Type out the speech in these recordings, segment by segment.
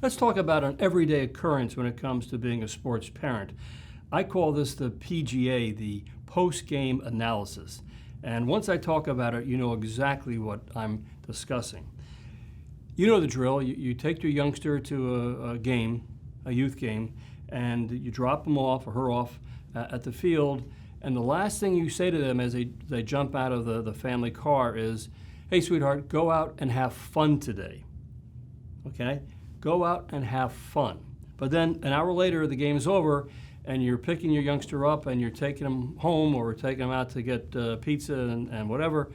Let's talk about an everyday occurrence when it comes to being a sports parent. I call this the PGA, the post-game analysis. And once I talk about it, you know exactly what I'm discussing. You know the drill. You take your youngster to a game, a youth game, and you drop him off or her off at the field. And the last thing you say to them as they jump out of the family car is, "Hey, sweetheart, go out and have fun today." Okay? Go out and have fun. But then an hour later, the game is over, and you're picking your youngster up and you're taking him home or taking him out to get pizza and whatever.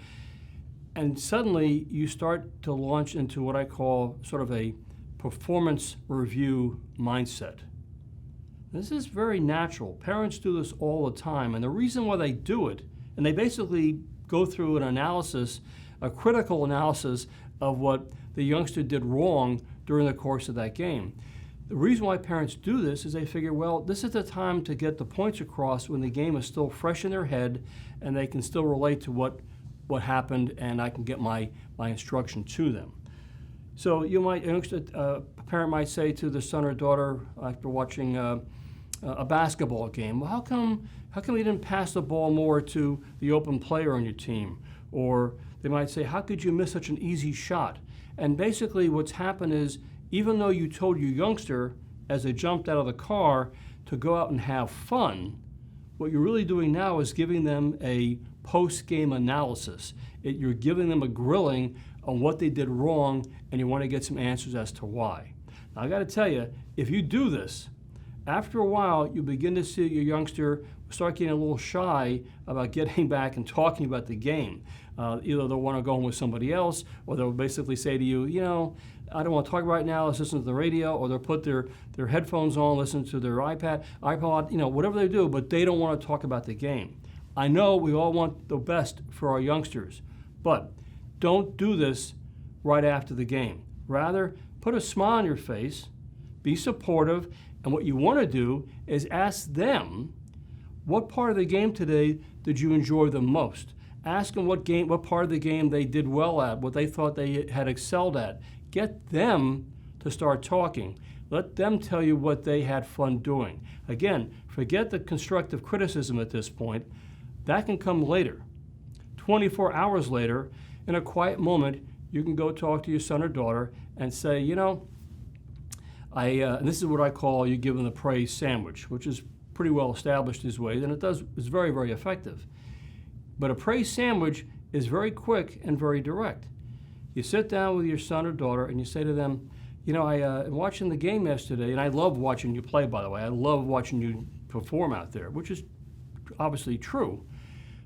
And suddenly you start to launch into what I call sort of a performance review mindset. This is very natural. Parents do this all the time. And the reason why they do it, and they basically go through an analysis, a critical analysis of what the youngster did wrong during the course of that game. The reason why parents do this is they figure, well, this is the time to get the points across when the game is still fresh in their head and they can still relate to what happened, and I can get my instruction to them. So a parent might say to the son or daughter after watching a basketball game, well, how come you didn't pass the ball more to the open player on your team? Or they might say, how could you miss such an easy shot? And basically what's happened is, even though you told your youngster as they jumped out of the car to go out and have fun, what you're really doing now is giving them a post-game analysis. You're giving them a grilling on what they did wrong, and you want to get some answers as to why. Now, I got to tell you, if you do this, after a while, you begin to see your youngster start getting a little shy about getting back and talking about the game. Either they'll want to go home with somebody else, or they'll basically say to you, I don't want to talk right now, let's listen to the radio, or they'll put their headphones on, listen to their iPod, whatever they do, but they don't want to talk about the game. I know we all want the best for our youngsters, but don't do this right after the game. Rather, put a smile on your face, be supportive, and what you want to do is ask them, what part of the game today did you enjoy the most? Ask them what part of the game they did well at, what they thought they had excelled at. Get them to start talking. Let them tell you what they had fun doing. Again, forget the constructive criticism at this point. That can come later. 24 hours later, in a quiet moment, you can go talk to your son or daughter and say, and this is what I call, you give them the praise sandwich, which is pretty well established these ways, and it's very, very effective. But a praise sandwich is very quick and very direct. You sit down with your son or daughter and you say to them, I'm watching the game yesterday, and I love watching you play, by the way. I love watching you perform out there, which is obviously true.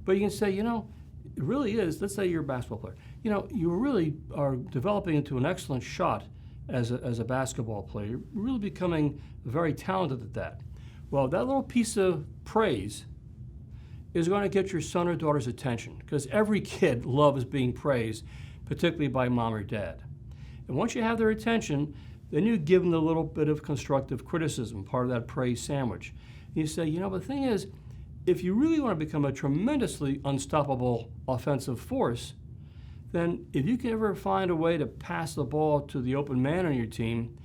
But you can say, it really is, let's say you're a basketball player, you really are developing into an excellent shot as a basketball player. You're really becoming very talented at that. Well, that little piece of praise is going to get your son or daughter's attention, because every kid loves being praised, particularly by mom or dad. And once you have their attention, then you give them a little bit of constructive criticism, part of that praise sandwich. And you say, the thing is, if you really want to become a tremendously unstoppable offensive force, then if you can ever find a way to pass the ball to the open man on your team,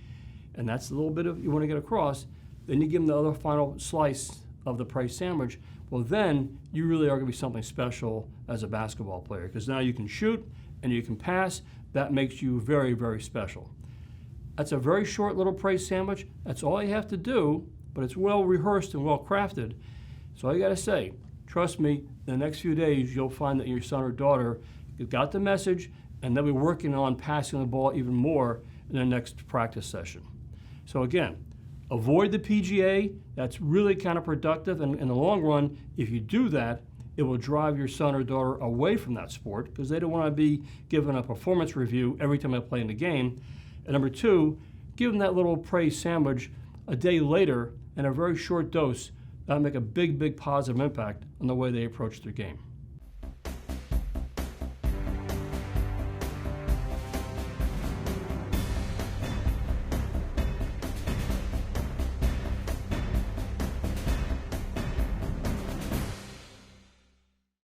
and that's a little bit of you want to get across, then you give them the other final slice of the praise sandwich. Well, then you really are going to be something special as a basketball player, because now you can shoot and you can pass. That makes you very, very special. That's a very short little praise sandwich. That's all you have to do, but it's well rehearsed and well crafted. So all you got to say, trust me, in the next few days, you'll find that your son or daughter got the message, and they'll be working on passing the ball even more in their next practice session. So again, avoid the PGA. That's really counterproductive, and in the long run, if you do that, it will drive your son or daughter away from that sport, because they don't want to be given a performance review every time they play in the game. And number two, give them that little praise sandwich a day later in a very short dose. That'll make a big, big positive impact on the way they approach their game.